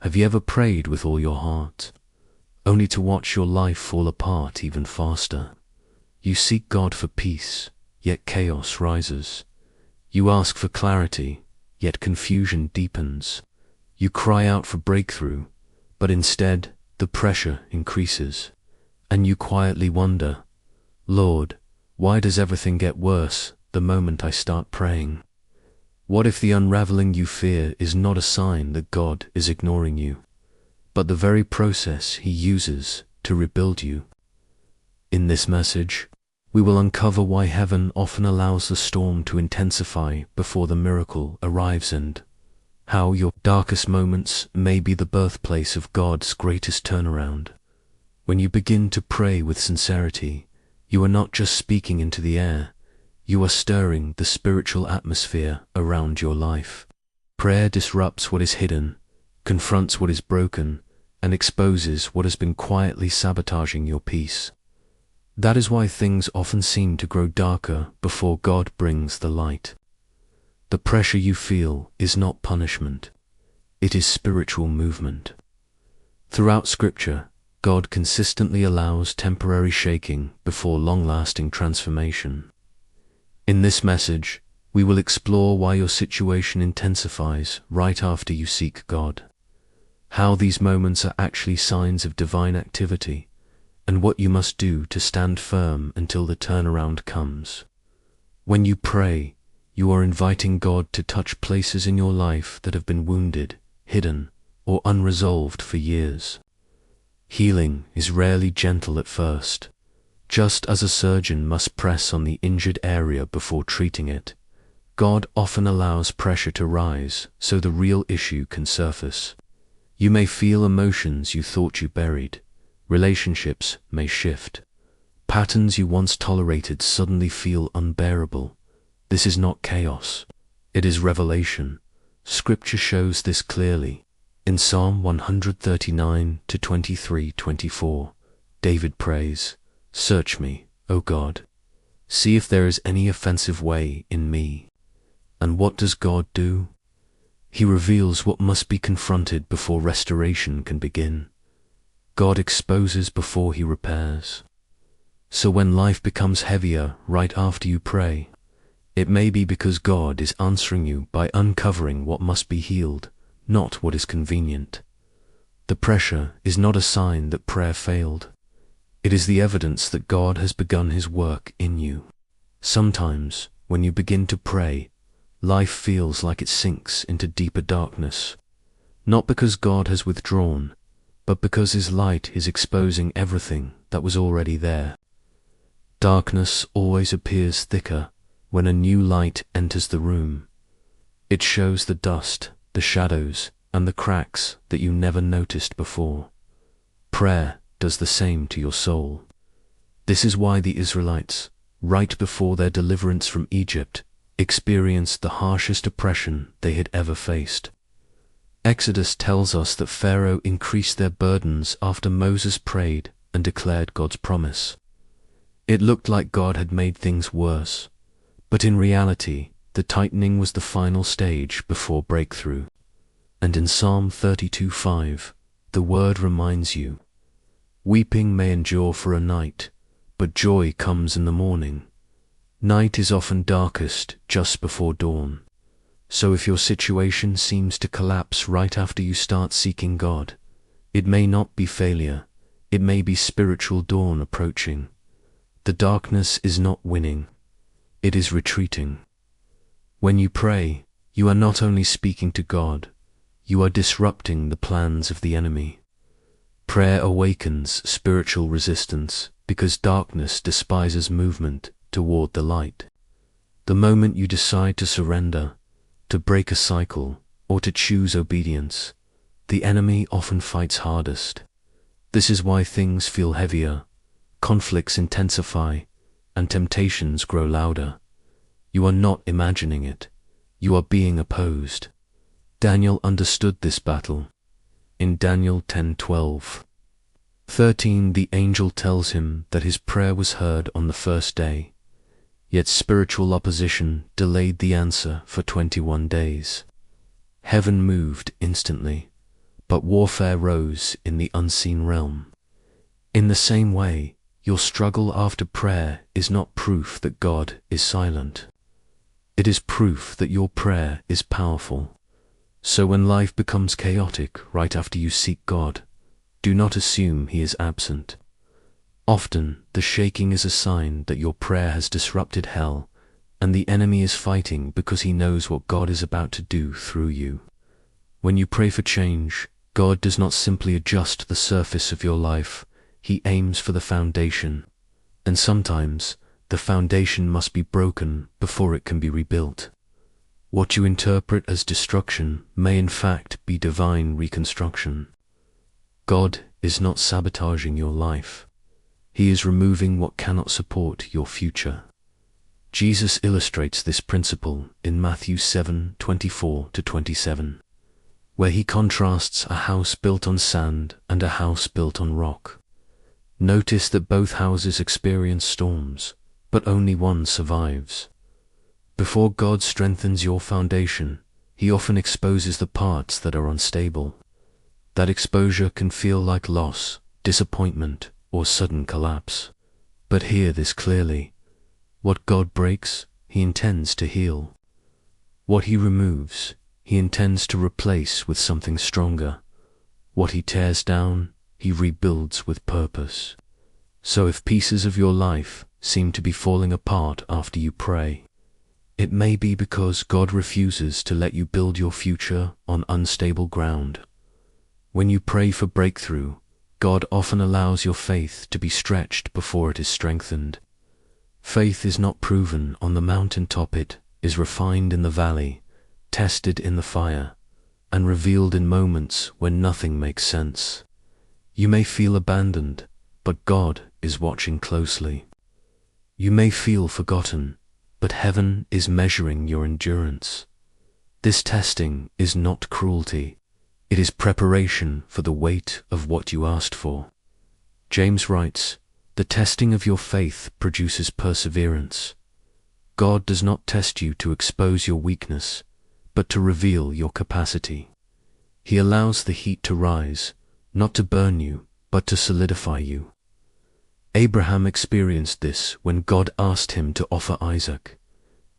Have you ever prayed with all your heart, only to watch your life fall apart even faster? You seek God for peace, yet chaos rises. You ask for clarity, yet confusion deepens. You cry out for breakthrough, but instead the pressure increases. And you quietly wonder, Lord, why does everything get worse the moment I start praying? What if the unraveling you fear is not a sign that God is ignoring you, but the very process He uses to rebuild you? In this message, we will uncover why heaven often allows the storm to intensify before the miracle arrives, and how your darkest moments may be the birthplace of God's greatest turnaround. When you begin to pray with sincerity, you are not just speaking into the air, you are stirring the spiritual atmosphere around your life. Prayer disrupts what is hidden, confronts what is broken, and exposes what has been quietly sabotaging your peace. That is why things often seem to grow darker before God brings the light. The pressure you feel is not punishment, it is spiritual movement. Throughout Scripture, God consistently allows temporary shaking before long-lasting transformation. In this message, we will explore why your situation intensifies right after you seek God, how these moments are actually signs of divine activity, and what you must do to stand firm until the turnaround comes. When you pray, you are inviting God to touch places in your life that have been wounded, hidden, or unresolved for years. Healing is rarely gentle at first. Just as a surgeon must press on the injured area before treating it, God often allows pressure to rise so the real issue can surface. You may feel emotions you thought you buried, relationships may shift, patterns you once tolerated suddenly feel unbearable. This is not chaos, it is revelation. Scripture shows this clearly. In Psalm 139 to 23:24, David prays, "Search me, O God, see if there is any offensive way in me." And what does God do? He reveals what must be confronted before restoration can begin. God exposes before He repairs. So when life becomes heavier right after you pray, it may be because God is answering you by uncovering what must be healed, not what is convenient. The pressure is not a sign that prayer failed. It is the evidence that God has begun His work in you. Sometimes, when you begin to pray, life feels like it sinks into deeper darkness, not because God has withdrawn, but because His light is exposing everything that was already there. Darkness always appears thicker when a new light enters the room. It shows the dust, the shadows, and the cracks that you never noticed before. Prayer does the same to your soul. This is why the Israelites, right before their deliverance from Egypt, experienced the harshest oppression they had ever faced. Exodus tells us that Pharaoh increased their burdens after Moses prayed and declared God's promise. It looked like God had made things worse, but in reality, the tightening was the final stage before breakthrough. And in Psalm 32:5, the word reminds you, "Weeping may endure for a night, but joy comes in the morning." Night is often darkest just before dawn. So if your situation seems to collapse right after you start seeking God, it may not be failure, it may be spiritual dawn approaching. The darkness is not winning, it is retreating. When you pray, you are not only speaking to God, you are disrupting the plans of the enemy. Prayer awakens spiritual resistance because darkness despises movement toward the light. The moment you decide to surrender, to break a cycle, or to choose obedience, the enemy often fights hardest. This is why things feel heavier, conflicts intensify, and temptations grow louder. You are not imagining it, you are being opposed. Daniel understood this battle. In Daniel 10:12-13, the angel tells him that his prayer was heard on the first day, yet spiritual opposition delayed the answer for 21 days. Heaven moved instantly, but warfare rose in the unseen realm. In the same way, your struggle after prayer is not proof that God is silent. It is proof that your prayer is powerful. So when life becomes chaotic right after you seek God, do not assume He is absent. Often, the shaking is a sign that your prayer has disrupted hell, and the enemy is fighting because he knows what God is about to do through you. When you pray for change, God does not simply adjust the surface of your life, He aims for the foundation. And sometimes, the foundation must be broken before it can be rebuilt. What you interpret as destruction may in fact be divine reconstruction. God is not sabotaging your life. He is removing what cannot support your future. Jesus illustrates this principle in Matthew 7:24-27, where He contrasts a house built on sand and a house built on rock. Notice that both houses experience storms, but only one survives. Before God strengthens your foundation, He often exposes the parts that are unstable. That exposure can feel like loss, disappointment, or sudden collapse. But hear this clearly. What God breaks, He intends to heal. What He removes, He intends to replace with something stronger. What He tears down, He rebuilds with purpose. So if pieces of your life seem to be falling apart after you pray, it may be because God refuses to let you build your future on unstable ground. When you pray for breakthrough, God often allows your faith to be stretched before it is strengthened. Faith is not proven on the mountaintop, it is refined in the valley, tested in the fire, and revealed in moments when nothing makes sense. You may feel abandoned, but God is watching closely. You may feel forgotten, but heaven is measuring your endurance. This testing is not cruelty. It is preparation for the weight of what you asked for. James writes, "The testing of your faith produces perseverance." God does not test you to expose your weakness, but to reveal your capacity. He allows the heat to rise, not to burn you, but to solidify you. Abraham experienced this when God asked him to offer Isaac.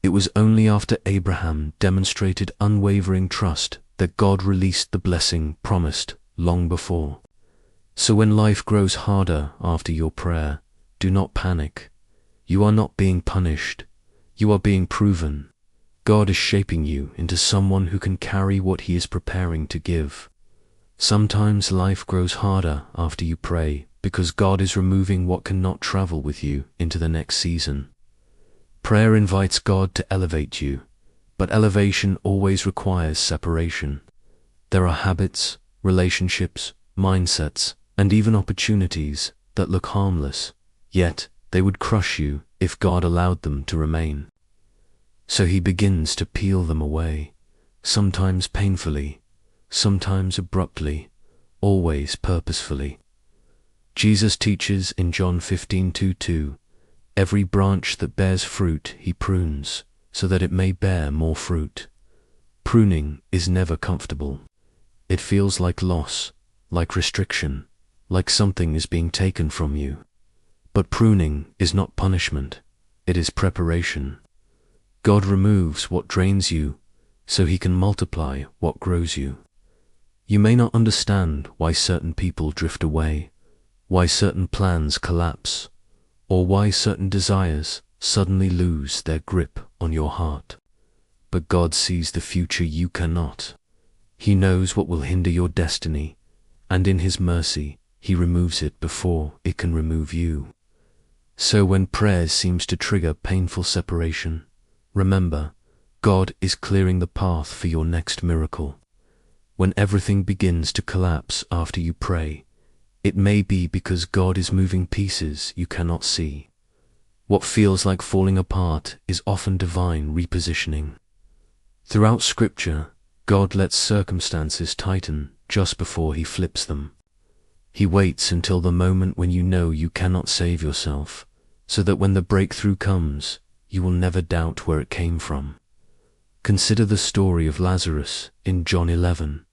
It was only after Abraham demonstrated unwavering trust that God released the blessing promised long before. So when life grows harder after your prayer, do not panic. You are not being punished. You are being proven. God is shaping you into someone who can carry what He is preparing to give. Sometimes life grows harder after you pray because God is removing what cannot travel with you into the next season. Prayer invites God to elevate you, but elevation always requires separation. There are habits, relationships, mindsets, and even opportunities that look harmless, yet they would crush you if God allowed them to remain. So He begins to peel them away, sometimes painfully, sometimes abruptly, always purposefully. Jesus teaches in John 15:2, "Every branch that bears fruit He prunes, so that it may bear more fruit." Pruning is never comfortable. It feels like loss, like restriction, like something is being taken from you. But pruning is not punishment, it is preparation. God removes what drains you so He can multiply what grows you. You may not understand why certain people drift away, why certain plans collapse, or why certain desires suddenly lose their grip on your heart. But God sees the future you cannot. He knows what will hinder your destiny, and in His mercy, He removes it before it can remove you. So when prayer seems to trigger painful separation, remember, God is clearing the path for your next miracle. When everything begins to collapse after you pray, it may be because God is moving pieces you cannot see. What feels like falling apart is often divine repositioning. Throughout Scripture, God lets circumstances tighten just before He flips them. He waits until the moment when you know you cannot save yourself, so that when the breakthrough comes, you will never doubt where it came from. Consider the story of Lazarus in John 11.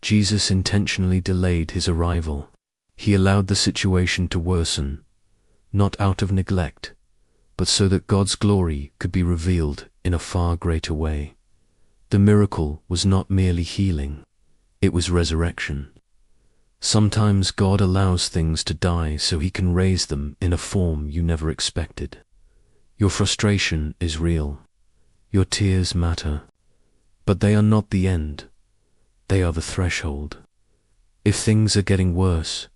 Jesus intentionally delayed his arrival. He allowed the situation to worsen, not out of neglect, but so that God's glory could be revealed in a far greater way. The miracle was not merely healing, it was resurrection. Sometimes God allows things to die so he can raise them in a form you never expected. Your frustration is real. Your tears matter. But they are not the end. They are the threshold. If things are getting worse,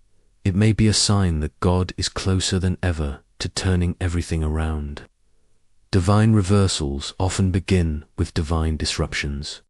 it may be a sign that God is closer than ever to turning everything around. Divine reversals often begin with divine disruptions.